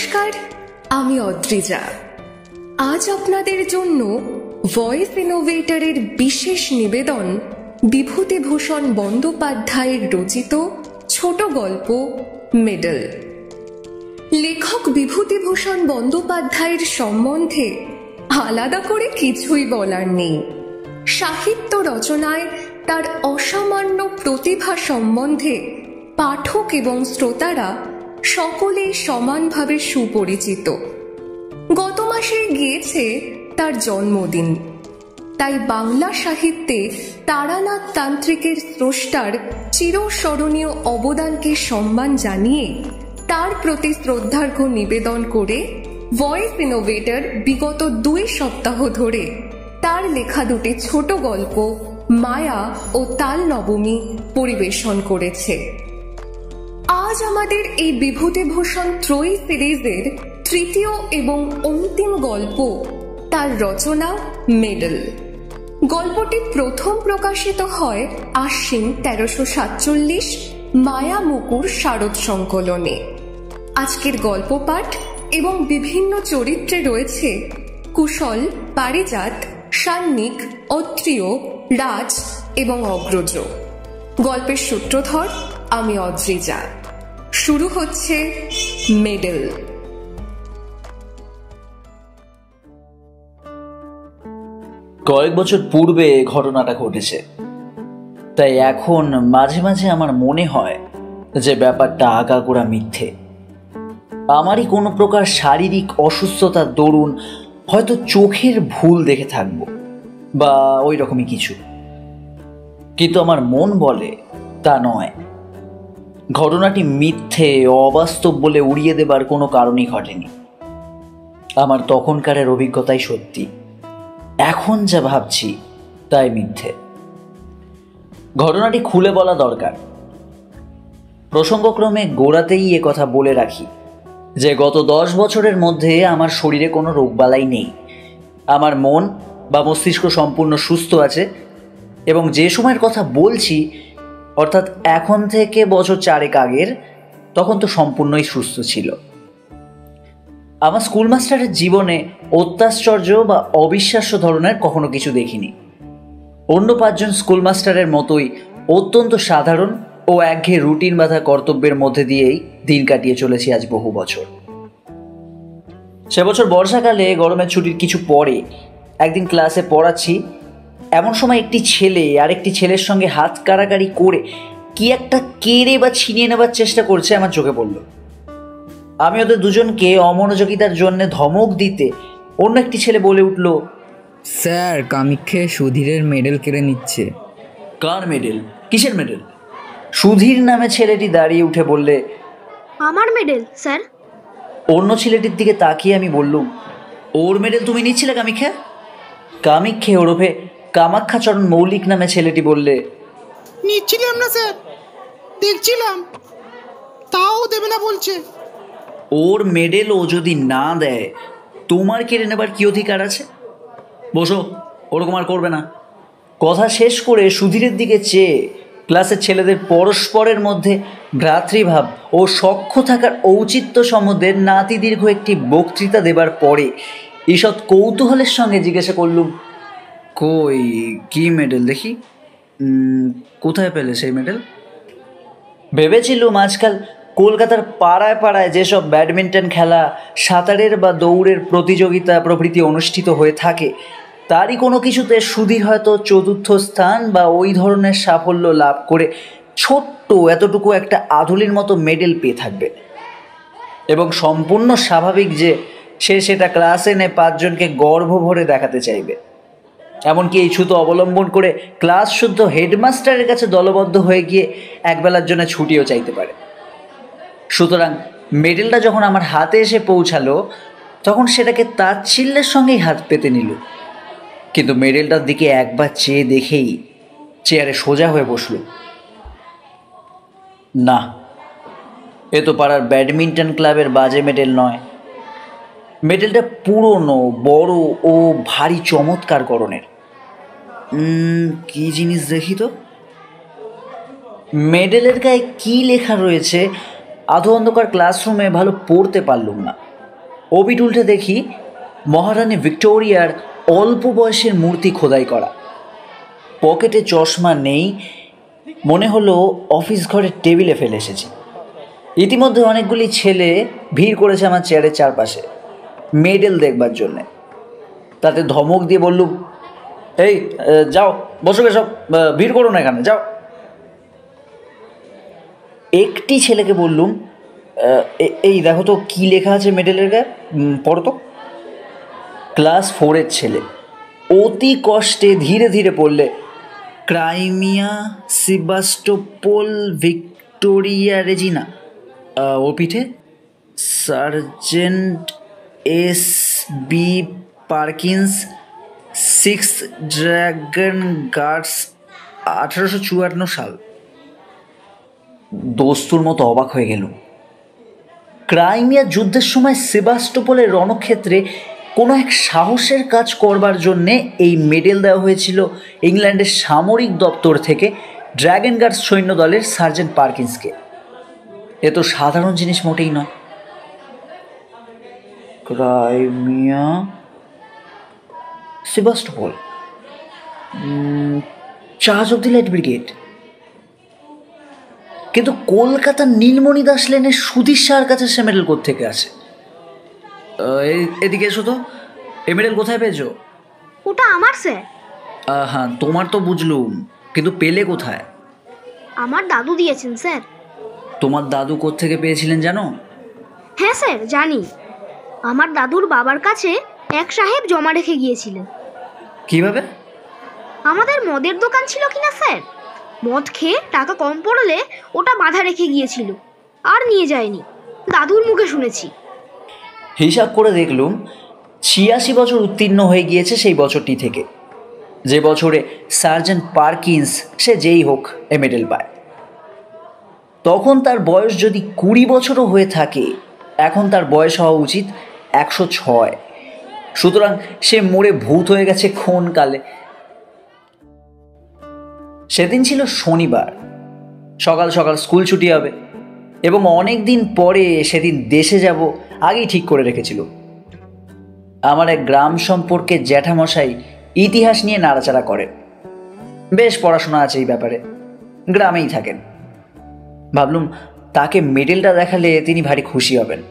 নমস্কার, আমি অদ্রিজা। আজ আপনাদের জন্য ভয়েস ইনোভেটরের বিশেষ নিবেদন বিভূতিভূষণ বন্দ্যোপাধ্যায়ের রচিত ছোট গল্প মেডেল। লেখক বিভূতিভূষণ বন্দ্যোপাধ্যায়ের সম্বন্ধে আলাদা করে কিছুই বলার নেই। সাহিত্য রচনায় তার অসামান্য প্রতিভা সম্বন্ধে পাঠক এবং শ্রোতারা সকলেই সমানভাবে সুপরিচিত। গত মাসে গিয়েছে তার জন্মদিন, তাই বাংলা সাহিত্যে তারানাথ তান্ত্রিকের স্রষ্টার চিরস্মরণীয় অবদানকে সম্মান জানিয়ে তার প্রতি শ্রদ্ধার্ঘ্য নিবেদন করে ভয়েস ইনোভেটর বিগত 2 সপ্তাহ ধরে তার লেখা দুটি ছোট গল্প মায়া ও তাল নবমী পরিবেশন করেছে। আজ আমাদের এই বিভূতিভূষণ ত্রয়ী সিরিজের তৃতীয় এবং অন্তিম গল্প তার রচনা মেডেল। গল্পটি প্রথম প্রকাশিত হয় আশ্বিন 1347 মায়া মুকুর শারদ সংকলনে। আজকের গল্প পাঠ এবং বিভিন্ন চরিত্রে রয়েছে কুশল, পারিজাত, সান্নিক, অত্রিয়, রাজ এবং অগ্রজ। গল্পের সূত্রধর আমি অদ্রিজা। শুরু হচ্ছে মেডেল। কয়েক বছর পূর্বে ঘটনাটা ঘটেছে, তাই এখন মাঝে মাঝে আমার মনে হয় যে ব্যাপারটা আগাগোড়া মিথ্যে। আমারই কোনো প্রকার শারীরিক অসুস্থতার দরুন হয়তো চোখের ভুল দেখে থাকবো বা ওই রকমই কিছু, কিন্তু আমার মন বলে তা নয়। ঘটনাটি মিথ্যে, অবাস্তব বলে উড়িয়ে দেবার কোনো কারণই ঘটেনি। আমার তখনকারের অভিজ্ঞতাই সত্যি, এখন যা ভাবছি তাই মিথ্যে। ঘটনাটি খুলে বলা দরকার। প্রসঙ্গক্রমে গোড়াতেই এ কথা বলে রাখি যে গত 10 বছরের মধ্যে আমার শরীরে কোনো রোগবালাই নেই। আমার মন বা মস্তিষ্ক সম্পূর্ণ সুস্থ আছে এবং যে সময়ের কথা বলছি, অর্থাৎ এখন থেকে বছর 4 আগের, তখন তো সম্পূর্ণই সুস্থ ছিল। আমার স্কুল মাস্টারের জীবনে অত্যাশ্চর্য বা অবিশ্বাস্য ধরনের কখনো কিছু দেখিনি। অন্য 5 জন স্কুল মাস্টারের মতোই অত্যন্ত সাধারণ ও একঘেয়ে রুটিন বাঁধা কর্তব্যের মধ্যে দিয়েই দিন কাটিয়ে চলেছি আজ বহু বছর। সে বছর বর্ষাকালে গরমের ছুটির কিছু পরে একদিন ক্লাসে পড়াচ্ছি, এমন সময় একটি ছেলে আরেকটি ছেলের সঙ্গে হাত কাড়াকাড়ি করে কি একটা কেড়ে বা ছিনিয়ে নেবার চেষ্টা করছে আমার চোখে পড়ল। আমি ওদের দুজনকে অমনোযোগিতার জন্য ধমক দিতে অন্য একটি ছেলে বলে উঠল, স্যার, কামিক্ষে সুধীরের মেডেল কেড়ে নিচ্ছে। কার মেডেল? কিসের মেডেল? সুধীর নামে ছেলেটি দাঁড়িয়ে উঠে বললে, আমার মেডেল স্যার। অন্য ছেলেটির দিকে তাকিয়ে আমি বললুম, ওর মেডেল তুমি নিচ্ছিলে কামিক্ষে? কামিক্ষে ওরফে কামাক্ষাচরণ মৌলিক নামে ছেলেটি বললে, নিচ্ছিলাম না স্যার, দেখছিলাম, তাও দেবে না বলছে। ওর মেডেল ও যদি না দেয় তোমার কেড়ে নেবার কি অধিকার আছে? বসো, ওরকম আর করবে না। কথা শেষ করে সুধীরের দিকে চেয়ে ক্লাসের ছেলেদের পরস্পরের মধ্যে ভ্রাতৃভাব ও সখ্য থাকার ঔচিত্য সম্বন্ধে নাতি দীর্ঘ একটি বক্তৃতা দেবার পরে ঈষৎ কৌতূহলের সঙ্গে জিজ্ঞাসা করলুম, কই, কি মেডেল দেখি? কোথায় পেলে সেই মেডেল? ভেবেছিলুম আজকাল কলকাতার পাড়ায় পাড়ায় যেসব ব্যাডমিন্টন খেলা, সাঁতারের বা দৌড়ের প্রতিযোগিতা প্রভৃতি অনুষ্ঠিত হয়ে থাকে, তারই কোনো কিছুতে সুধীর হয়তো 4র্থ স্থান বা ওই ধরনের সাফল্য লাভ করে ছোট্ট এতটুকু একটা আধুলির মতো মেডেল পেয়ে থাকবে এবং সম্পূর্ণ স্বাভাবিক যে সে সেটা ক্লাসে এনে 5 জনকে গর্ব ভরে দেখাতে চাইবে। এমনকি এই ছুতো অবলম্বন করে ক্লাস শুদ্ধ হেডমাস্টারের কাছে দলবদ্ধ হয়ে গিয়ে একবেলার জন্য ছুটিও চাইতে পারে। সুতরাং মেডেলটা যখন আমার হাতে এসে পৌঁছালো, তখন সেটাকে তাচ্ছিল্যের সঙ্গেই হাত পেতে নিল, কিন্তু মেডেলটার দিকে একবার চেয়ে দেখেই চেয়ারে সোজা হয়ে বসল। না, এ তো পাড়ার ব্যাডমিন্টন ক্লাবের বাজে মেডেল নয়। মেডেলটা পুরনো, বড় ও ভারী চমৎকার গড়নের। কি জিনিস দেখি তো। মেডেলের গায়ে কি লেখা রয়েছে আধো অন্ধকার ক্লাসরুমে ভালো পড়তে পারলুম না, ওপিট উল্টে দেখি মহারানী ভিক্টোরিয়ার অল্প বয়সের মূর্তি খোদাই করা। পকেটে চশমা নেই, মনে হলো অফিস ঘরের টেবিলে ফেলে এসেছি। ইতিমধ্যে অনেকগুলি ছেলে ভিড় করেছে আমার চেয়ারের চারপাশে মেডেল দেখবার জন্যে। তাতে ধমক দিয়ে বললুম, এই যাও বসো, সব ভিড় করো না এখানে, যাও। একটি ছেলেকে বললুম, এই দেখো তো কী লেখা আছে মেডেলের গায়ে, পড়ো তো। ক্লাস 4-এর ছেলে অতি কষ্টে ধীরে ধীরে পড়লে, ক্রাইমিয়া সেবাস্টোপোল ভিক্টোরিয়া রেজিনা। ও পিঠে sergeant S B Parkins, 6th Dragoon Guards, 1854 সাল। দস্তুর মতো অবাক হয়ে গেল। ক্রাইমিয়া যুদ্ধের সময় সেবাস্টোপোলের রণক্ষেত্রে কোনো এক সাহসের কাজ করবার জন্যে এই মেডেল দেওয়া হয়েছিল ইংল্যান্ডের সামরিক দপ্তর থেকে ড্রাগন গার্ডস সৈন্য দলের সার্জেন্ট পার্কিন্সকে। এ তো সাধারণ জিনিস মোটেই নয়। Crimea Sebastopol, charge of the Light Brigade. কিন্তু কলকাতার নীলমণি দাস লেনের সুধীর শাহর কাছে সে মেডেল কোত্থেকে আছে? এদিকে এসো তো, এই মেডেল কোথায় পেয়েছো? ওটা আমার স্যার। হ্যাঁ, তোমার তো বুঝলুম, কিন্তু পেলে কোথায়? আমার দাদু দিয়েছেন স্যার। তোমার দাদু কোত্থেকে পেয়েছিলেন জানো? হ্যাঁ স্যার জানি। আমার দাদুর বাবার কাছে এক সাহেব জমা রেখে গিয়েছিলেন। কিভাবে? আমাদের মদের দোকান ছিল কিনা স্যার, মদ খেয়ে টাকা কম পড়লে ওটা বাঁধা রেখে গিয়েছিল, আর নিয়ে যায়নি। দাদুর মুখে শুনেছি। হিসাব করে দেখলুম 86 বছর উত্তীর্ণ হয়ে গিয়েছে সেই বছরটি থেকে, যে বছরে সার্জেন্ট পার্কিন্স সে যেই হোক এ মেডেল পায়। তখন তার বয়স যদি 20 বছরও হয়ে থাকে, এখন তার বয়স হওয়া উচিত 106। সুতরাং সে মরে ভূত হয়ে গেছে কোন কালে। সেদিন ছিল শনিবার, সকাল সকাল স্কুল ছুটি হবে এবং অনেক দিন পরে সেদিন দেশে যাব আগেই ঠিক করে রেখেছিল। আমার এক গ্রাম সম্পর্কে জ্যাঠামশাই ইতিহাস নিয়ে নাড়াচাড়া করেন, বেশ পড়াশোনা আছে এই ব্যাপারে, গ্রামেই থাকেন। ভাবলুম তাকে মেডেলটা দেখালে তিনি ভারী খুশি হবেন।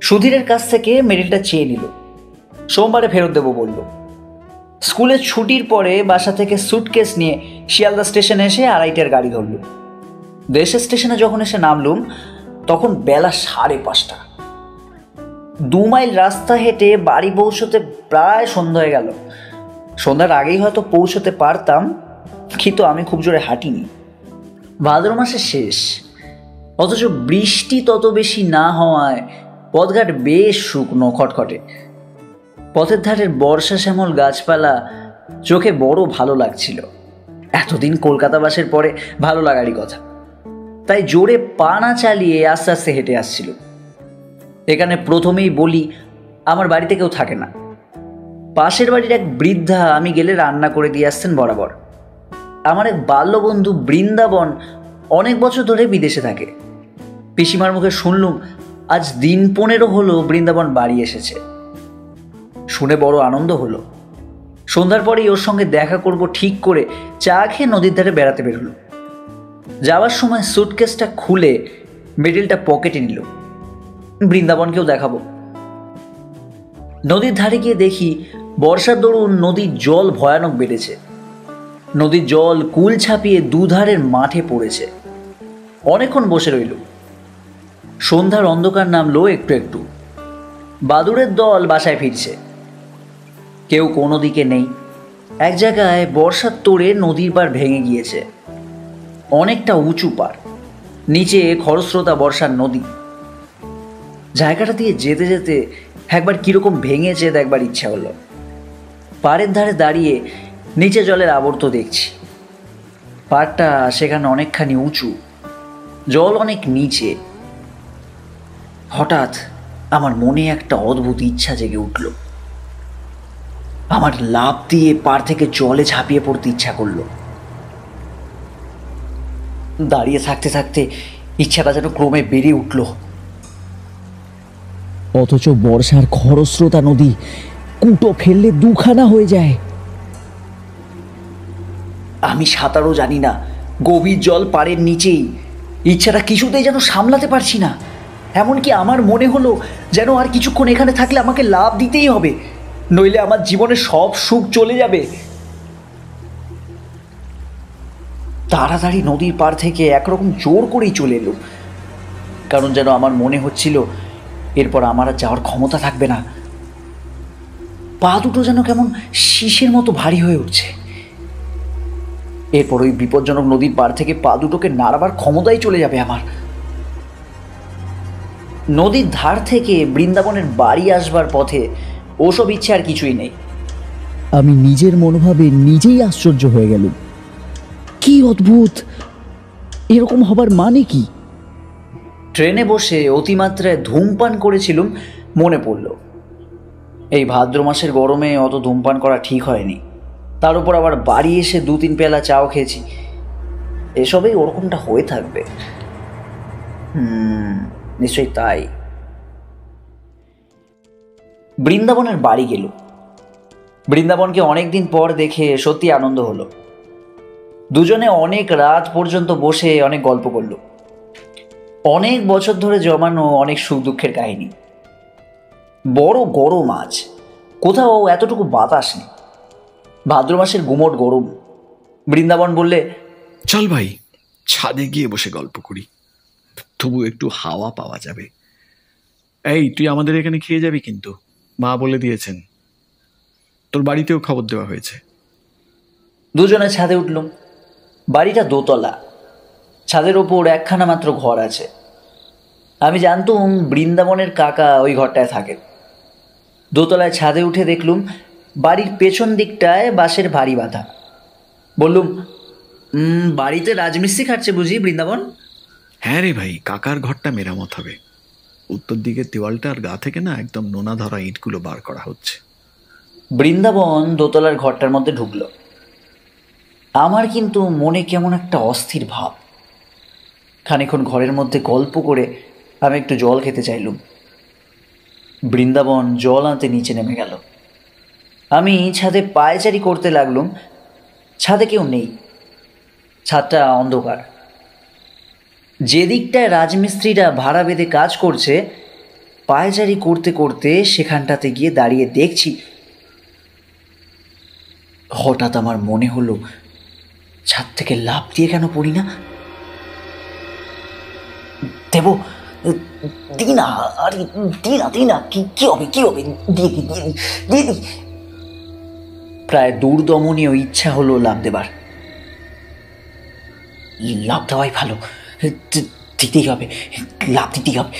সুধীরের কাছ থেকে মেডেলটা চেয়ে নিল, সোমবারে ফেরত দেবো বলল। স্কুলের ছুটির পরে বাসা থেকে স্যুটকেস নিয়ে শিয়ালদা স্টেশনে এসে 2:30টার গাড়ি ধরল। দেশের স্টেশনে যখন এসে নামলুম তখন বেলা 5:30। 2 মাইল রাস্তা হেঁটে বাড়ি পৌঁছতে প্রায় সন্ধ্যা হয়ে গেল। সন্ধ্যার আগেই হয়তো পৌঁছতে পারতাম, কিন্তু আমি খুব জোরে হাঁটিনি। ভাদ্র মাসের শেষ, অথচ বৃষ্টি তত বেশি না হওয়ায় পথঘাট বেশ শুকনো খটখটে। পথের ধারের বর্ষা শ্যামল গাছপালা চোখে বড় ভালো লাগছিল। এতদিন কলকাতাবাসের পরে ভালো লাগারই কথা, তাই জোরে পা না চালিয়ে আস্তে আস্তে হেঁটে আসছিল। এখানে প্রথমেই বলি, আমার বাড়িতে কেউ থাকে না। পাশের বাড়ির এক বৃদ্ধা আমি গেলে রান্না করে দিয়ে আসছেন বরাবর। আমার এক বাল্যবন্ধু বৃন্দাবন অনেক বছর ধরে বিদেশে থাকে। পিসিমার মুখে শুনলুম আজ দিন 15 হলো বৃন্দাবন বাড়ি এসেছে। শুনে বড় আনন্দ হলো। সন্ধ্যার পরেই ওর সঙ্গে দেখা করব ঠিক করে চা খেয়ে নদীর ধারে বেড়াতে বেরোল। যাওয়ার সময় স্যুটকেসটা খুলে মেডেলটা পকেটে নিল, বৃন্দাবনকেও দেখাবো। নদীর ধারে গিয়ে দেখি বর্ষার দরুন নদীর জল ভয়ানক বেড়েছে। নদীর জল কুল ছাপিয়ে দুধারের মাঠে পড়েছে। অনেকক্ষণ বসে রইল। সন্ধ্যার অন্ধকার নামলো একটু একটু। বাদুড়ের দল বাসায় ফিরছে, কেউ কোনো দিকে নেই। এক জায়গায় বর্ষার তোড়ে নদীর পাড় ভেঙে গিয়েছে, অনেকটা উঁচু পাড়, নিচে খরস্রোতা বর্ষার নদী। জায়গাটা দিয়ে যেতে যেতে একবার কীরকম ভেঙেছে দেখবার ইচ্ছা হলো। পাড়ের ধারে দাঁড়িয়ে নিচে জলের আবর্ত দেখছি। পাড়টা সেখানে অনেকখানি উঁচু, জল অনেক নিচে। হঠাৎ আমার মনে একটা অদ্ভুত ইচ্ছা জেগে উঠল। আমার লাফ দিয়ে পাড় থেকে জলে ঝাঁপিয়ে পড়তে ইচ্ছা করলো। দাঁড়িয়ে থাকতে থাকতে ইচ্ছাটা যেন ক্রমে বেড়ে উঠল। অথচ বর্ষার খরস্রোতা নদী কুটো ফেললে দুখানা হয়ে যায়। আমি সাঁতারও জানি না, গভীর জল পাড়ের নিচেই। ইচ্ছাটা কিছুতেই যেন সামলাতে পারছি না। এমনকি আমার মনে হলো যেন আর কিছুক্ষণ এখানে থাকলে আমাকে লাফ দিতেই হবে, নইলে আমার জীবনের সব সুখ চলে যাবে। তাড়াতাড়ি নদীর পাড় থেকে একরকম জোর করেই চলে এলো, কারণ যেন আমার মনে হচ্ছিল এরপর আমার আর যাওয়ার ক্ষমতা থাকবে না। পা দুটো যেন কেমন শীষের মতো ভারী হয়ে উঠছে। এরপর ওই বিপজ্জনক নদীর পাড় থেকে পা দুটোকে নাড়াবার ক্ষমতাই চলে যাবে আমার। নদীর ধার থেকে বৃন্দাবনের বাড়ি আসবার পথে ওসব ইচ্ছে আর কিছুই নেই। আমি নিজের মনোভাবে নিজেই আশ্চর্য হয়ে গেল। কি অদ্ভুত! এরকম হবার মানে কি? ট্রেনে বসে অতিমাত্রায় ধূমপান করেছিলুম মনে পড়ল। এই ভাদ্র মাসের গরমে অত ধূমপান করা ঠিক হয়নি। তার উপর আবার বাড়ি এসে 2-3 পেলা চাও খেয়েছি। এসবেই ওরকমটা হয়ে থাকবে। নিশ্চয়ই তাই। বৃন্দাবনের বাড়ি গেল। বৃন্দাবনকে অনেকদিন পর দেখে সত্যি আনন্দ হলো। দুজনে অনেক রাত পর্যন্ত বসে অনেক গল্প করল। অনেক বছর ধরে জমানো অনেক সুখ দুঃখের কাহিনী। বড় গরম আজ, কোথাও এতটুকু বাতাস নেই। ভাদ্র মাসের গুমোট গরম। বৃন্দাবন বললে, চল ভাই, ছাদে গিয়ে বসে গল্প করি, তবু একটু হাওয়া পাওয়া যাবে। এই, তুই আমাদের এখানে খেয়ে যাবি কিন্তু, মা বলে দিয়েছেন। তোর বাড়িতেও খবর দেওয়া হয়েছে। দুজনে ছাদে উঠল। বাড়িটা দোতলা। ছাদের ওপর একখানা মাত্র ঘর আছে। আমি জানতুম বৃন্দাবনের কাকা ওই ঘরটায় থাকেন। দোতলায় ছাদে উঠে দেখলুম বাড়ির পেছন দিকটায় বাঁশের ভারী বাঁধা। বললুম, বাড়িতে রাজমিস্ত্রি খাটছে বুঝি বৃন্দাবন? হ্যাঁ রে ভাই, কাকার ঘরটা মেরামত হবে। উত্তর দিকের দেওয়ালটার গা থেকে না একদম নোনা ধরা ইটগুলো বার করা হচ্ছে। বৃন্দাবন দোতলার ঘরটার মধ্যে ঢুকল। আমার কিন্তু মনে কেমন একটা অস্থির ভাব। খানিকক্ষণ ঘরের মধ্যে গল্প করে আমি একটু জল খেতে চাইলুম। বৃন্দাবন জল আনতে নিচে নেমে গেল। আমি ছাদে পায়চারি করতে লাগলুম। ছাদে কেউ নেই। ছাদটা অন্ধকার। যে দিকটায় রাজমিস্ত্রিরা ভাড়া বেঁধে কাজ করছে, পায়চারি করতে করতে সেখানটাতে গিয়ে দাঁড়িয়ে দেখছি। হঠাৎ আমার মনে হলো, ছাদ থেকে লাফ দিয়ে কেন পড়ি না? দেব, দি না, আরে দি না, কি হবে দিয়ে দি। প্রায় দুর্দমনীয় ইচ্ছা হলো লাফ দেবার। লাফ দেওয়াই ভালো, দিতেই হবে, লাফ দিতেই হবে।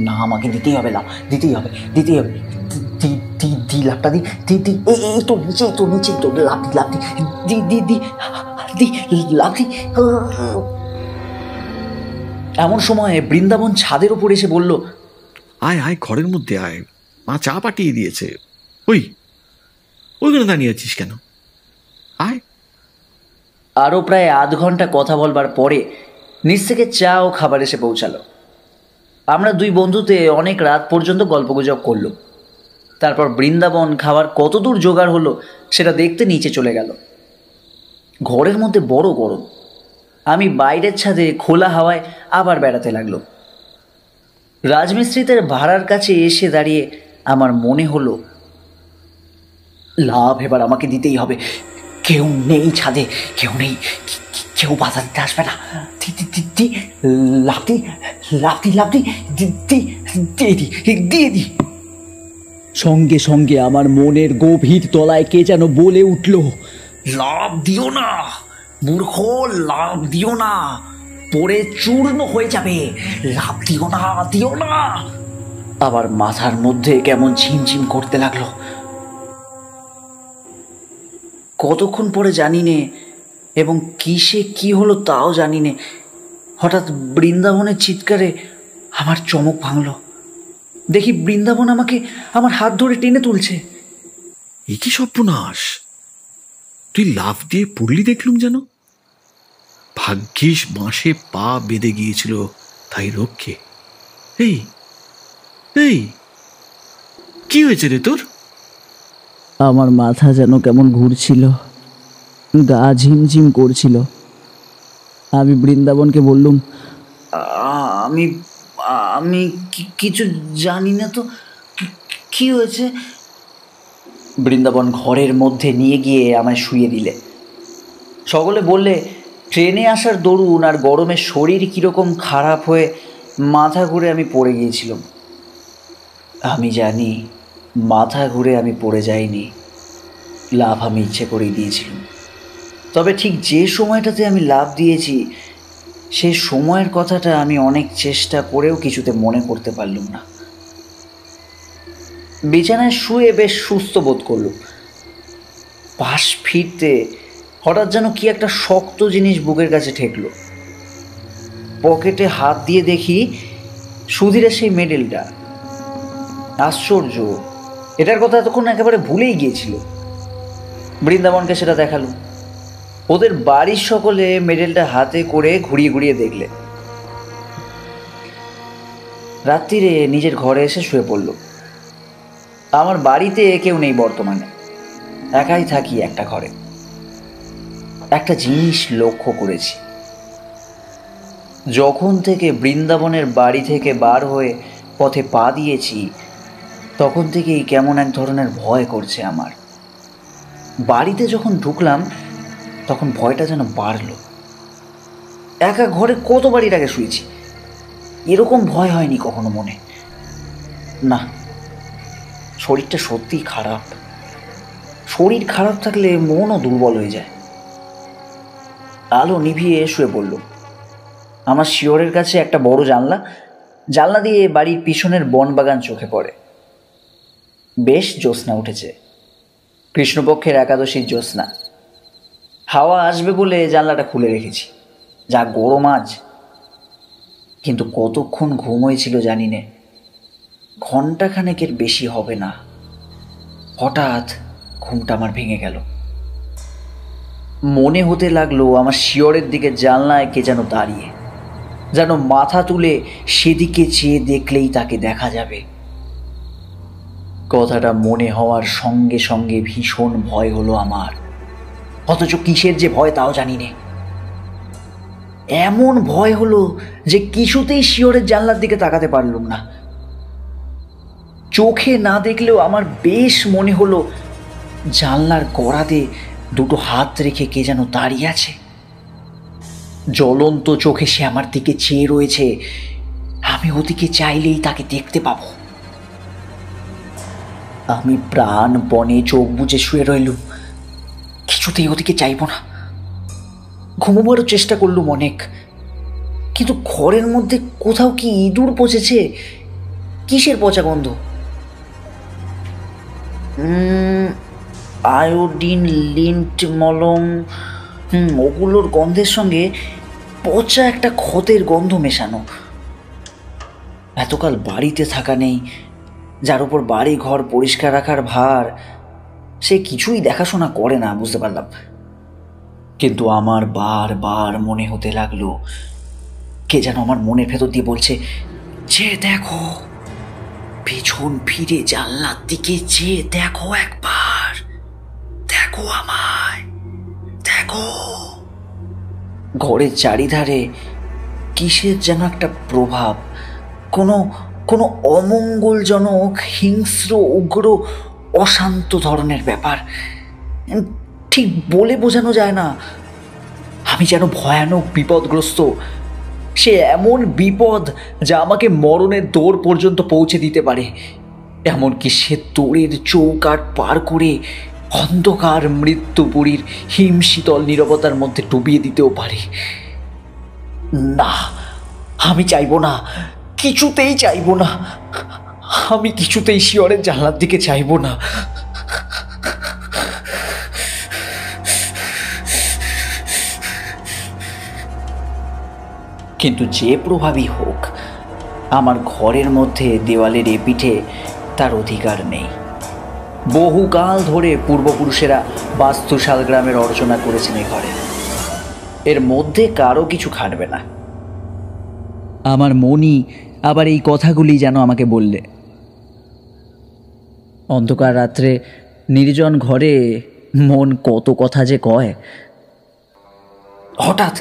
না, আমাকে দিতেই হবে, লাফ দিতেই হবে। দি লাফটা দি, এই তো নিচে তো লাফ দি লাফ দি। এমন সময় বৃন্দাবন ছাদের উপর এসে বলল, আয় আয়, ঘরের মধ্যে আয়, মা চা পাঠিয়ে দিয়েছে। ওইখানে দাঁড়িয়ে আছিস কেন? আয়। আরও প্রায় আধ ঘন্টা কথা বলবার পরে নিচ থেকে চা ও খাবার এসে পৌঁছালো। আমরা দুই বন্ধুতে অনেক রাত পর্যন্ত গল্পগুজব করল। তারপর বৃন্দাবন খাবার কতদূর জোগাড় হলো সেটা দেখতে নিচে চলে গেল। ঘরের মধ্যে বড় গরম। আমি বাইরের ছাদে খোলা হাওয়ায় আবার বেড়াতে লাগলো। রাজমিস্ত্রিদের ভাড়ার কাছে এসে দাঁড়িয়ে আমার মনে হলো, লাভ এবার আমাকে দিতেই হবে। কেউ নেই ছাদে, কেউ নেই, কেউ বাধা দিতে আসবে না। দিয়ে দি। সঙ্গে সঙ্গে আমার মনের গভীর তলায় কে যেন বলে উঠল, লাভ দিও না মূর্খ, লাভ দিও না, পড়ে চূর্ণ হয়ে যাবে। লাভ দিও না। আবার মাথার মধ্যে কেমন ঝিমঝিম করতে লাগলো। কতক্ষণ পরে জানি নে, এবং কিসে কি হলো তাও জানি নে, হঠাৎ বৃন্দাবনের চিৎকারে আমার চমক ভাঙল। দেখি বৃন্দাবন আমাকে আমার হাত ধরে টেনে তুলছে। এ কি সর্বনাশ! তুই লাফ দিয়ে পড়লি দেখলুম যেন। ভাগ্যিস বাঁশে পা বেঁধে গিয়েছিল, তাই রক্ষে। এই কি হয়েছে রে তোর? আমার মাথা যেন কেমন ঘুরছিল, গা ঝিমঝিম করছিল। আমি বৃন্দাবনকে বললুম, আমি আমি কিছু জানি না তো, কি হয়েছে? বৃন্দাবন ঘরের মধ্যে নিয়ে গিয়ে আমায় শুইয়ে দিলে। সকলে বললে ট্রেনে আসার দরুন আর গরমে শরীর কীরকম খারাপ হয়ে মাথা ঘুরে আমি পড়ে গিয়েছিলাম। আমি জানি মাথা ঘুরে আমি পড়ে যাইনি, লাফ আমি ইচ্ছে করেই দিয়েছিলাম। তবে ঠিক যে সময়টাতে আমি লাফ দিয়েছি সেই সময়ের কথাটা আমি অনেক চেষ্টা করেও কিছুতে মনে করতে পারলুম না। বিছানায় শুয়ে বেশ সুস্থ বোধ করলুম। পাশ ফিরতে হঠাৎ যেন কি একটা শক্ত জিনিস বুকের কাছে ঠেকলো। পকেটে হাত দিয়ে দেখি সুধীরের সেই মেডেলটা। আশ্চর্য, এটার কথা এতক্ষণ একেবারে ভুলেই গিয়েছিল। বৃন্দাবনকে সেটা দেখালো। ওদের বাড়ির সকলে মেডেলটা হাতে করে ঘুরিয়ে ঘুরিয়ে দেখলে। রাত্রিরে নিজের ঘরে এসে শুয়ে পড়ল। আমার বাড়িতে কেউ নেই বর্তমানে, একাই থাকি একটা ঘরে। একটা জিনিস লক্ষ্য করেছি, যখন থেকে বৃন্দাবনের বাড়ি থেকে বার হয়ে পথে পা দিয়েছি তখন থেকেই কেমন এক ধরনের ভয় করছে আমার। বাড়িতে যখন ঢুকলাম তখন ভয়টা যেন বাড়ল। একা ঘরে কতবার এর আগে শুয়েছি, এরকম ভয় হয়নি কখনো মনে। না, শরীরটা সত্যিই খারাপ। শরীর খারাপ থাকলে মনও দুর্বল হয়ে যায়। আলো নিভিয়ে শুয়ে পড়ল। আমার শিয়রের কাছে একটা বড় জানলা দিয়ে বাড়ির পিছনের বনবাগান চোখে পড়ে। বেশ জ্যোৎস্না উঠেছে, কৃষ্ণপক্ষের একাদশীর জ্যোৎস্না। হাওয়া আসবে বলে জানলাটা খুলে রেখেছি। যা গরম আজ! কিন্তু কতক্ষণ ঘুম হয়েছিল জানি নে, ঘণ্টাখানেকের বেশি হবে না। হঠাৎ ঘুমটা আমার ভেঙে গেল। মনে হতে লাগলো আমার শিয়রের দিকে জানলায় কে যেন দাঁড়িয়ে, যেন মাথা তুলে সেদিকে চেয়ে দেখলেই তাকে দেখা যাবে। কথাটা মনে হওয়ার সঙ্গে সঙ্গে ভীষণ ভয় হলো আমার। অথচ কিসের যে ভয় তাও জানি নে। এমন ভয় হলো যে কিছুতেই শিয়রের জানলার দিকে তাকাতে পারলুম না। চোখে না দেখলেও আমার বেশ মনে হলো জানলার গড়াতে দুটো হাত রেখে কে যেন দাঁড়িয়ে আছে। জ্বলন্ত চোখে সে আমার দিকে চেয়ে রয়েছে। আমি ওদিকে চাইলেই তাকে দেখতে পাবো। আমি প্রাণপণে চোখ বুজে শুয়ে রইলুম, কিছুতেই ওদিকে চাইব না। ঘুমোবারও চেষ্টা করলুম অনেক, কিন্তু ঘরের মধ্যে কোথাও কি ইঁদুর পচেছে? কিসের পচা গন্ধ? আয়োডিন, লিন্ট, মলম, ওগুলোর গন্ধের সঙ্গে পচা একটা ক্ষতের গন্ধ মেশানো। এতকাল বাড়িতে থাকা নেই, যার উপর বাড়ি ঘর পরিষ্কার রাখার ভার, সে কিছুই দেখাশোনা করে না, বুঝতে পারলাম। কিন্তু আমার বারবার মনে হতে লাগলো কে যেন আমার মনের ভেতর দিয়ে বলছে, যে দেখো, পেছন ফিরে জানলার দিকে চেয়ে দেখো, একবার দেখো আমায়, দেখো। ঘরের চারিধারে কিসের যেন একটা প্রভাব, কোনো কোনো অমঙ্গলজনক, হিংস্র, উগ্র, অশান্ত ধরনের ব্যাপার। ঠিক বলে বোঝানো যায় না। আমি যেন ভয়ানক বিপদগ্রস্ত। সে এমন বিপদ যা আমাকে মরণের দৌড় পর্যন্ত পৌঁছে দিতে পারে। এমনকি সে দৌড়ের চৌকাঠ পার করে অন্ধকার মৃত্যুপুরীর হিমশীতল নীরবতার মধ্যে ডুবিয়ে দিতেও পারে। না, আমি চাইব না, কিছুতেই চাইব না। আমি কিছুতেই শিয়রের জানলার দিকে চাইব না। কিন্তু যে প্রভাবই হোক, আমার ঘরের মধ্যে দেওয়ালের এপিঠে তার অধিকার নেই। বহুকাল ধরে পূর্বপুরুষেরা বাস্তু শালগ্রামের অর্চনা করেছেন এ ঘরে। এর মধ্যে কারো কিছু খাটবে না। আমার মনই আবার এই কথাগুলি যেন আমাকে বললে। অন্ধকার রাত্রে নির্জন ঘরে মন কত কথা যে কয়। হঠাৎ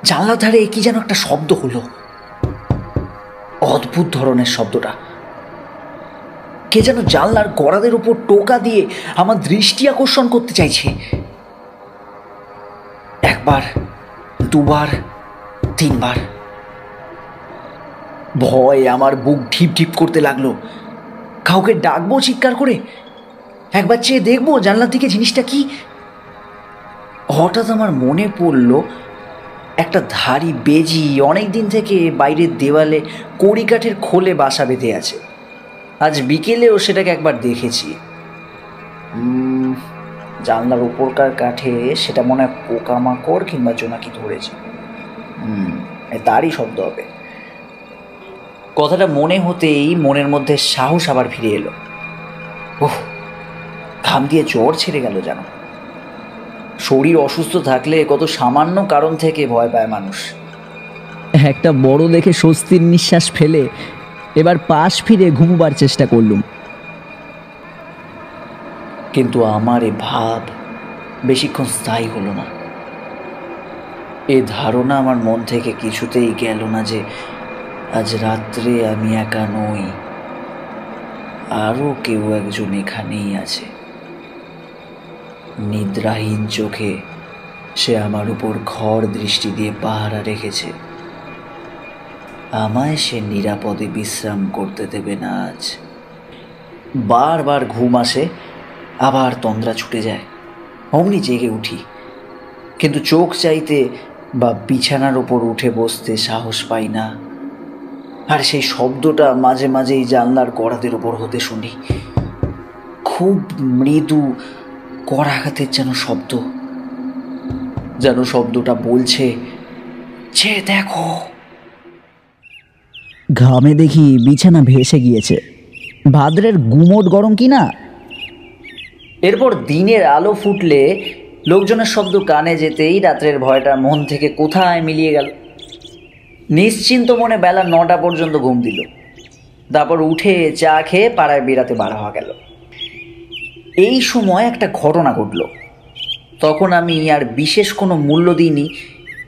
জানলার ধারে কি যেন একটা শব্দ হলো, অদ্ভুত ধরনের শব্দটা। কে যেন জানলার গড়াদের উপর টোকা দিয়ে আমার দৃষ্টি আকর্ষণ করতে চাইছে। একবার, দুবার, তিনবার। ভয় আমার বুক ঢিপ ঢিপ করতে লাগলো। কাউকে ডাকবো চিৎকার করে, একবার চেয়ে দেখবো জানলার দিকে জিনিসটা কি। হঠাৎ আমার মনে পড়ল একটা ধাড়ি বেজি অনেক দিন থেকে বাইরের দেওয়ালে কড়িকাঠের খোলে বাসা বেঁধে আছে। আজ বিকেলেও সেটাকে একবার দেখেছি। জানলার উপরকার কাঠে সেটা মনে হয় পোকামাকড় কিংবা জোনাকি ধরেছে। তারই শব্দ হবে। কথাটা মনে হতেই মনের মধ্যে সাহস আবার ফিরে এলো। ওহ, ঘাম দিয়ে জ্বর ছেড়ে গেল যেন। শরীর অসুস্থ থাকলে কত সামান্য কারণ থেকে ভয় পায় মানুষ। একটা বড় দেখে স্বস্তির নিঃশ্বাস ফেলে এবার পাশ ফিরে ঘুমোবার চেষ্টা করলুম। কিন্তু আমার এ ভাব বেশিক্ষণ স্থায়ী হলো না। এ ধারণা আমার মন থেকে কিছুতেই গেল না যে আজ রাত্রে আমি একা নই, আরও কেউ একজন এখানেই আছে। নিদ্রাহীন চোখে সে আমার উপর ঘর দৃষ্টি দিয়ে পাহারা রেখেছে। আমায় সে নিরাপদে বিশ্রাম করতে দেবে না আজ। বারবার ঘুম আসে, আবার তন্দ্রা ছুটে যায়। অমনি জেগে উঠি, কিন্তু চোখ চাইতে বা বিছানার ওপর উঠে বসতে সাহস পাই না। আর সেই শব্দটা মাঝে মাঝেই জানলার গড়াদের ওপর হতে শুনি। খুব মৃদু করাঘাতের যেন শব্দ, যেন শব্দটা বলছে, যে দেখো। ঘামে দেখি বিছানা ভেসে গিয়েছে। ভাদ্রের গুমোট গরম কি না। এরপর দিনের আলো ফুটলে লোকজনের শব্দ কানে যেতেই রাত্রের ভয়টা মন থেকে কোথায় মিলিয়ে গেল। নিশ্চিন্ত মনে বেলা 9টা পর্যন্ত ঘুম দিল। তারপর উঠে চা খেয়ে পাড়ায় বেড়াতে বার হওয়া গেল। এই সময় একটা ঘটনা ঘটল। তখন আমি আর বিশেষ কোনো মূল্য দিইনি,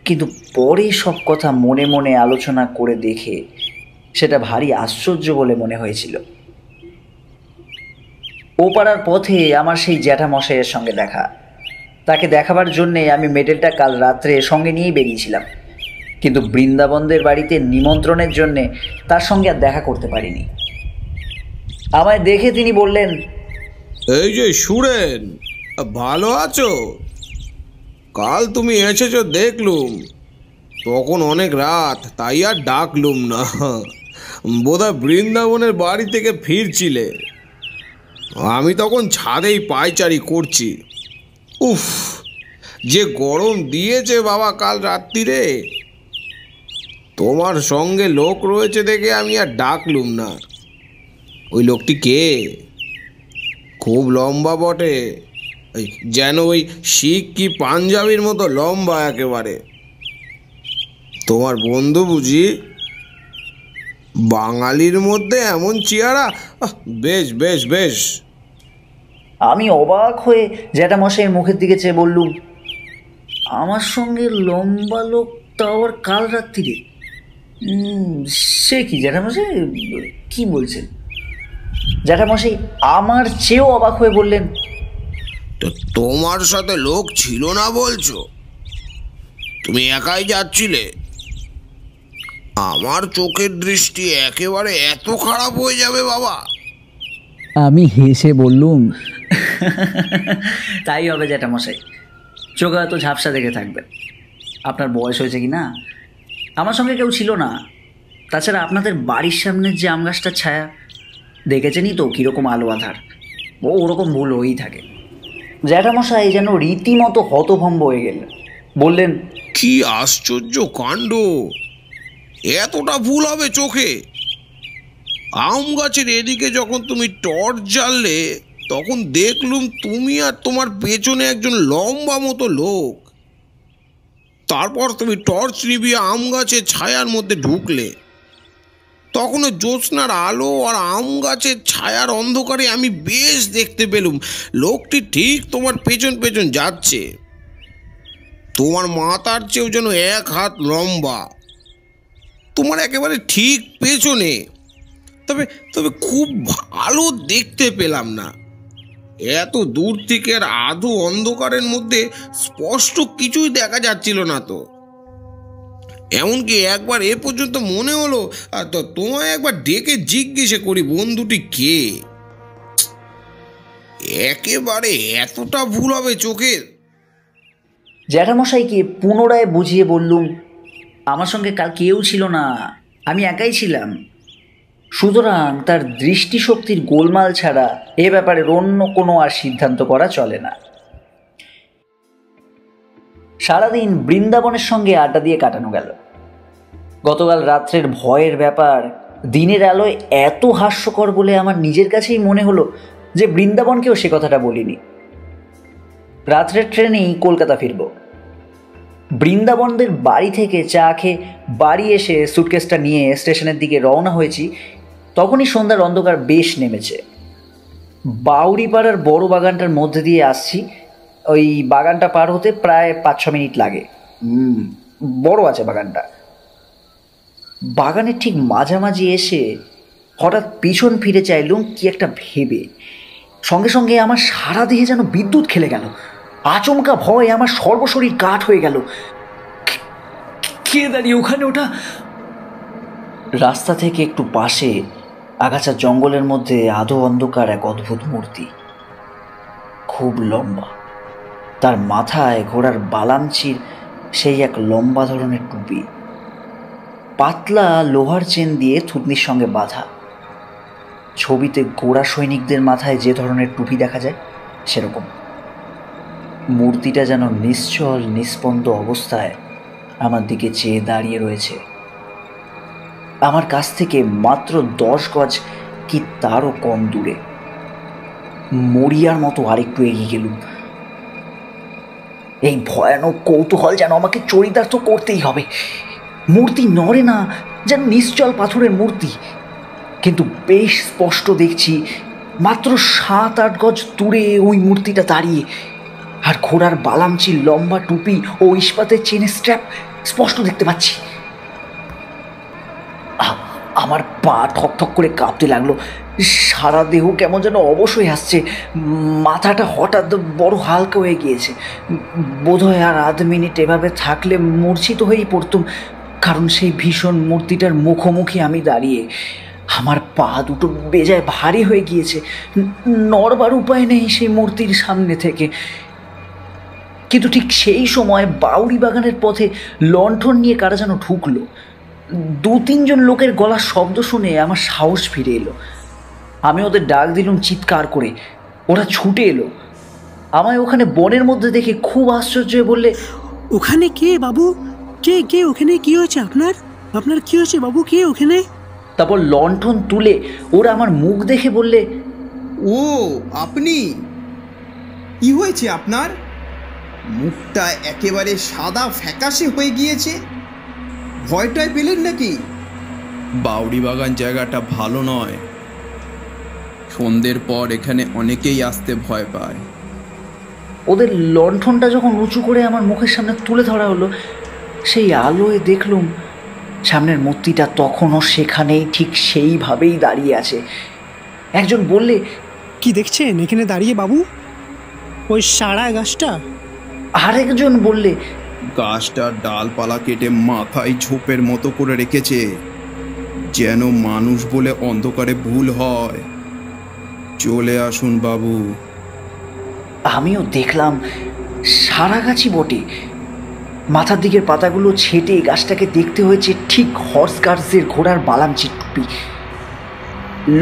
কিন্তু পরে সব কথা মনে মনে আলোচনা করে দেখে সেটা ভারী আশ্চর্য বলে মনে হয়েছিল। ও পাড়ার পথে আমার সেই জ্যাঠামশাইয়ের সঙ্গে দেখা। তাকে দেখাবার জন্যে আমি মেডেলটা কাল রাত্রে সঙ্গে নিয়েই বেরিয়েছিলাম, কিন্তু বৃন্দাবনদের বাড়িতে নিমন্ত্রণের জন্যে তার সঙ্গে আর দেখা করতে পারিনি। আমায় দেখে তিনি বললেন, এই যে সুরেন, ভালো আছো? কাল তুমি এসেছো দেখলুম, তখন অনেক রাত, তাই আর ডাকলুম না। বোধহয় বৃন্দাবনের বাড়ি থেকে ফিরছিলে। আমি তখন ছাদেই পায়চারি করছি। উফ, যে গরম দিয়েছে বাবা কাল রাত্রিরে। তোমার সঙ্গে লোক রয়েছে দেখে আমি আর ডাকলুম না। ওই লোকটি কে? খুব লম্বা বটে, যেন ওই শিখ কি পাঞ্জাবির মতো লম্বা একেবারে। তোমার বন্ধু বুঝি? বাঙালির মধ্যে এমন চেহারা, বেশ বেশ বেশ। আমি অবাক হয়ে জ্যাঠামশাইয়ের মুখের দিকে চেয়ে বললুম, আমার সঙ্গে লম্বা লোক, তাও আবার কাল রাত্রিরে? সে কি জ্যাঠামশাই, কি বলছেন? জ্যাঠামশাই আমার চেয়েও অবাক হয়ে বললেন, তো তোমার সাথে লোক ছিল না বলছো? তুমি একাই যাচ্ছিলে? আমার চোখের দৃষ্টি একেবারে এত খারাপ হয়ে যাবে বাবা? আমি হেসে বললুম, তাই হবে জ্যাঠামশাই, চোখ হয়তো ঝাপসা দেখে থাকবেন। আপনার বয়স হয়েছে কি না? আমার সঙ্গে কেউ ছিল না। তাছাড়া আপনাদের বাড়ির সামনের যে আম গাছটার ছায়া, দেখেছেনই তো কীরকম আলো আধার, ওরকম ভুল হয়েই থাকে। জ্যাঠামশাই যেন রীতিমতো হতভম্ব হয়ে গেলেন। বললেন, কি আশ্চর্য কাণ্ড! এতটা ভুল হবে চোখে? আম গাছের এদিকে যখন তুমি টর্চ জ্বাললে, তখন দেখলুম তুমি আর তোমার পেছনে একজন লম্বা মতো লোক। তারপর তুমি টর্চ নিভিয়ে আম গাছের ছায়ার মধ্যে ঢুকলে। তখনও জ্যোৎস্নার আলো আর আম গাছের ছায়ার অন্ধকারে আমি বেশ দেখতে পেলুম লোকটি ঠিক তোমার পেছন পেছন যাচ্ছে। তোমার মাথার চেয়েও যেন 1 হাত লম্বা, তোমার একেবারে ঠিক পেছনে। তবে তবে খুব ভালো দেখতে পেলাম না, এত দূর থেকে আর আধো অন্ধকারের মধ্যে স্পষ্ট কিছুই দেখা যাচ্ছিল না। তো এমনকি একবার এ পর্যন্ত মনে হলো তো তোমায় একবার ডেকে জিজ্ঞেস করি বন্ধুটি কে। একেবারে এতটা ভুল হবে চোখের? জ্যাঠামশাইকে পুনরায় বুঝিয়ে বললুম, আমার সঙ্গে কাল কেউ ছিল না, আমি একাই ছিলাম। সুতরাং তার দৃষ্টিশক্তির গোলমাল ছাড়া এ ব্যাপারে অন্য কোনো আর সিদ্ধান্ত করা চলে না। সারাদিন বৃন্দাবনের সঙ্গে আড্ডা দিয়ে কাটানো গেল। গতকাল রাত্রের ভয়ের ব্যাপার দিনের আলোয় এত হাস্যকর বলে আমার নিজের কাছেই মনে হলো যে বৃন্দাবনকেও সে কথাটা বলিনি। রাত্রের ট্রেনেই কলকাতা ফিরব। বৃন্দাবনদের বাড়ি থেকে চা খেয়ে বাড়ি এসে সুটকেসটা নিয়ে স্টেশনের দিকে রওনা হয়েছি, তখনই সন্ধ্যার অন্ধকার বেশ নেমেছে। বাউরিপাড়ার বড় বাগানটার মধ্যে দিয়ে আসছি। ওই বাগানটা পার হতে প্রায় 5-6 মিনিট লাগে। বড় আছে বাগানটা। বাগানের ঠিক মাঝামাঝি এসে হঠাৎ পিছন ফিরে চাইলুম কি একটা ভেবে। সঙ্গে সঙ্গে আমার সারা দেহে যেন বিদ্যুৎ খেলে গেল। আচমকা ভয় আমার সর্বশরীর কাঠ হয়ে গেল। কে দাঁড়িয়ে ওখানে? ওটা রাস্তা থেকে একটু পাশে আগাছা জঙ্গলের মধ্যে আধো অন্ধকার এক অদ্ভুত মূর্তি, খুব লম্বা। তার মাথায় ঘোড়ার বালামচির সেই এক লম্বা ধরনের টুপি, পাতলা লোহার চেন দিয়ে থুতনির সঙ্গে বাঁধা। ছবিতে ঘোড়া সৈনিকদের মাথায় যে ধরনের টুপি দেখা যায় সেরকম। মূর্তিটা যেন নিশ্চল নিস্পন্দ অবস্থায় আমার দিকে চেয়ে দাঁড়িয়ে রয়েছে। আমার কাছ থেকে মাত্র 10 গজ কি তারও কম দূরে। মরিয়ার মতো আরেকটু এগিয়ে গেলুম। এই ভয়ানক কৌতূহল যেন আমাকে চরিতার্থ করতেই হবে। মূর্তি নড়ে না, যেন নিশ্চল পাথরের মূর্তি, কিন্তু বেশ স্পষ্ট দেখছি মাত্র 7-8 গজ দূরে ওই মূর্তিটা দাঁড়িয়ে। আর ঘোড়ার বালামচির লম্বা টুপি ও ইস্পাতের চেনের স্ট্র্যাপ স্পষ্ট দেখতে পাচ্ছি। আমার পা ঠকঠক করে কাঁপতে লাগলো, সারা দেহ কেমন যেন অবশ হয়ে আসছে। মাথাটা হঠাৎ বড় হালকা হয়ে গিয়েছে। বোধহয় আর আধ মিনিট এভাবে থাকলে মূর্ছিত হয়েই পড়তুম, কারণ সেই ভীষণ মূর্তিটার মুখোমুখি আমি দাঁড়িয়ে। আমার পা দুটো বেজায় ভারী হয়ে গিয়েছে, নড়বার উপায় নেই সেই মূর্তির সামনে থেকে। কিন্তু ঠিক সেই সময় বাউরি বাগানের পথে লণ্ঠন নিয়ে কারা যেন ঢুকলো। 2-3 জন লোকের গলার শব্দ শুনে আমার সাহস ফিরে এলো। আমি ওদের ডাক দিলুম চিৎকার করে। ওরা ছুটে এলো। আমায় ওখানে বনের মধ্যে দেখে খুব আশ্চর্য হয়ে বললে, ওখানে কে বাবু? কে কে ওখানে? কি হয়েছে আপনার? আপনার কি হয়েছে বাবু? কে ওখানে? তারপর লণ্ঠন তুলে ওরা আমার মুখ দেখে বললে, ও আপনি? কি হয়েছে আপনার? মুখটা একেবারে সাদা ফ্যাকাশে হয়ে গিয়েছে। ভয়টায় পেলেন নাকি? বাউরি বাগান জায়গাটা ভালো নয়। সন্ধ্যের পর এখানে অনেকেই আসতে ভয় পায়। ওদের লণ্ঠনটা যখন উঁচু করে আমার মুখের সামনে তুলে ধরা হলো, সেই আলোয় দেখলুম সামনের মূর্তিটা তখনও সেখানেই ঠিক সেইভাবেই দাঁড়িয়ে আছে। একজন বললে, কি দেখছেন এখানে দাঁড়িয়ে বাবু? ওই সারা গাছটা। আরেকজন বললে, গাছটার ডালপালা কেটে মাথায় ঝোপের মতো করে রেখেছে, যেন মানুষ বলে অন্ধকারে ভুল হয়। চলে আসুন বাবু। আমিও দেখলাম সারা গাছই বটে। মাথার দিকের পাতাগুলো ছেটে গাছটাকে দেখতে হয়েছে ঠিক হর্স গার্ডসের ঘোড়ার বালামচির টুপি।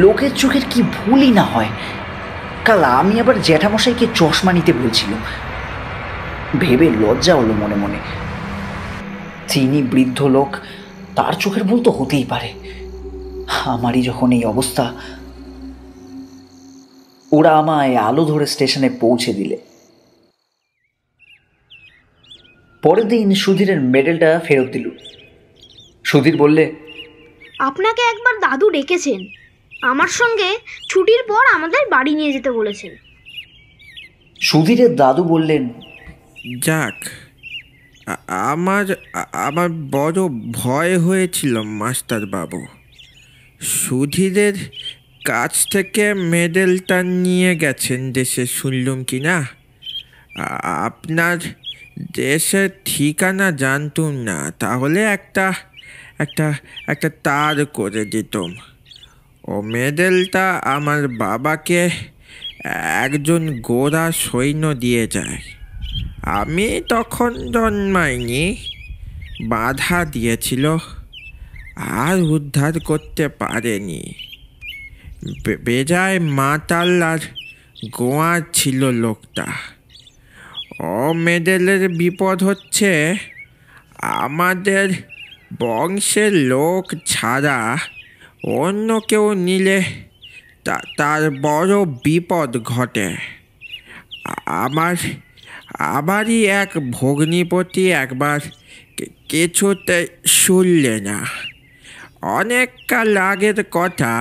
লোকের চোখের কি ভুলই না হয়। কাল আমি আবার জ্যাঠামশাইকে চশমা নিতে বলছিলাম। ভেবে লজ্জা হলো মনে মনে। তিনি বৃদ্ধ লোক, তার চোখের ভুল তো হতেই পারে। আমারই যখন এই অবস্থা। ওরা আমায় আলো ধরে স্টেশনে পৌঁছে দিলে। পরের দিন সুধীরের মেডেলটা ফেরত দিল। সুধীর বললে, আপনাকে একবার দাদু ডেকেছেন, আমার সঙ্গে ছুটির পর আমাদের বাড়ি নিয়ে যেতে বলেছেন। সুধীরের দাদু বললেন, যাক, আমার বড় ভয় হয়েছিল মাস্টার বাবু। সুধীরের কাছ থেকে মেডেলটা নিয়ে গেছেন দেশে, শুনলুম কি না? আপনার দেশের ঠিকানা জানতুম না, তাহলে একটা একটা একটা তার করে দিতাম। ও মেডেলটা আমার বাবাকে একজন গোরা সৈন্য দিয়ে যায়। আমি তখন জন্মাইনি, বাধা দিয়েছিল, আর উদ্ধার করতে পারেনি। বেজায় মাতাল আর গোয়া ছিল লোকটা। ও মেডেলের বিপদ হচ্ছে, আমাদের বংশের লোক ছাড়া অন্য কেউ নিলে তার বড় বিপদ ঘটে। আমারই এক ভগ্নিপতি একবার কিছুতে শুনলে না। অনেক কাল আগের কথা,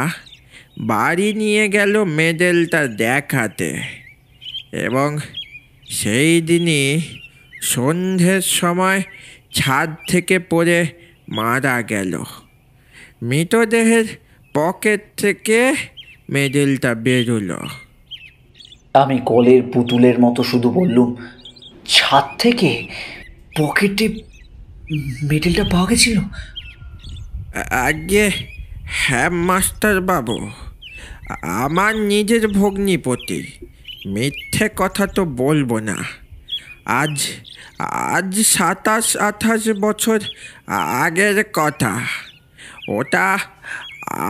বাড়ি নিয়ে গেল মেডেলটা দেখাতে, এবং সেই দিনই সন্ধ্যের সময় ছাদ থেকে পড়ে মারা গেল। মৃতদেহের পকেট থেকে মেডেলটা বেরোলো। আমি কলের পুতুলের মতো শুধু বললুম, ছাদ থেকে পকেটে মেডেলটা পাওয়া গেছিল? আগে হ্যাঁ মাস্টার বাবু, আমার নিজের ভগ্নিপতি, মিথ্যে কথা তো বলবো না। আজ 27-28 বছর আগের কথা। ওটা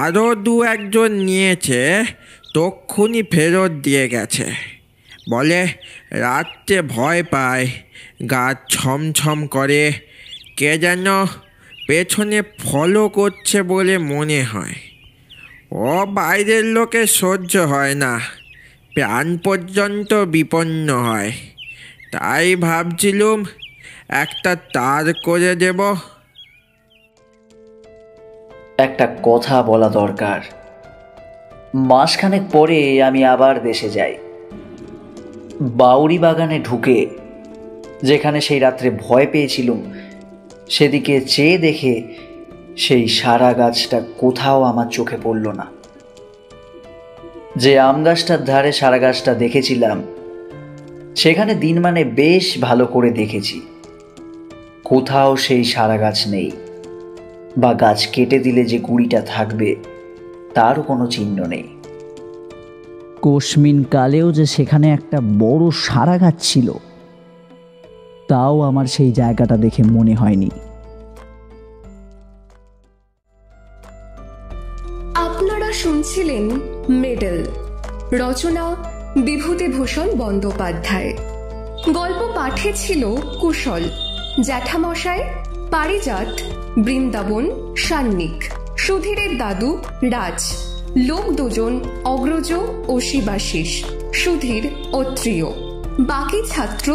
আরও 2-1 নিয়েছে, তক্ষুনি ফেরত দিয়ে গেছে। বলে রাত্রে ভয় পায়, গা ছমছম করে, কে যেন পেছনে ফলো করছে বলে মনে হয়। ও বাইরের লোকে সহ্য হয় না, প্রাণ পর্যন্ত বিপন্ন হয়। তাই ভাবছিলুম একটা তার করে দেব। একটা কথা বলা দরকার। মাসখানেক পরে আমি আবার দেশে যাই। বাউরি বাগানে ঢুকে যেখানে সেই রাত্রে ভয় পেয়েছিলুম, সেদিকে চেয়ে দেখে সেই সারা গাছটা কোথাও আমার চোখে পড়ল না। যে আম গাছটার ধারে সারা গাছটা দেখেছিলাম, সেখানে দিনমানে বেশ ভালো করে দেখেছি, কোথাও সেই সারা গাছ নেই, বা গাছ কেটে দিলে যে গুঁড়িটা থাকবে তারও কোনো চিহ্ন নেই। কোশমিন কালেও যে সেখানে একটা বড় সারা গাছ ছিল, তাও আমার সেই জায়গাটা দেখে মনে হয়নি। আপনারা শুনছিলেন মেডেল, রচনা বিভূতিভূষণ বন্দ্যোপাধ্যায়। গল্প পাঠে ছিল কুশল, জ্যাঠামশাই পারিজাত, বৃন্দাবন সান্নিক, সুধীরের দাদু রাজ, লোক দুজন অগ্রজ ও শিবাশিস, সুধীর অত্রিয়। বাকি ছাত্র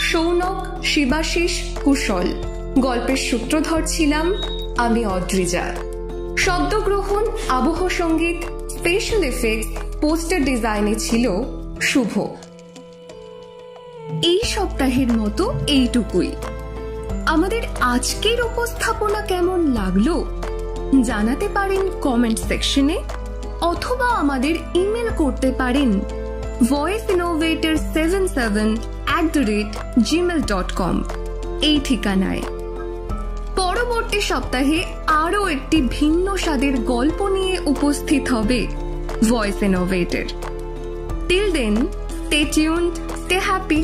সৌনক, শিবাশিস, কুশল। গল্পের সূত্রধর ছিলাম আমি অদ্রিজা। শব্দগ্রহণ, আবহ সঙ্গীত, স্পেশাল এফেক্টস, পোস্টার ডিজাইনে ছিল শুভ। এই সপ্তাহের মতো এইটুকুই। আমাদের আজকের উপস্থাপনা কেমন লাগলো জানাতে পারেন কমেন্ট সেকশনে, অথবা আমাদের ইমেল করতে পারেন voiceinnovator77@gmail.com এই ঠিকানায়। পরবর্তী সপ্তাহে আরও একটি ভিন্ন স্বাদের গল্প নিয়ে উপস্থিত হবে voice innovator. Till then, stay tuned, stay happy.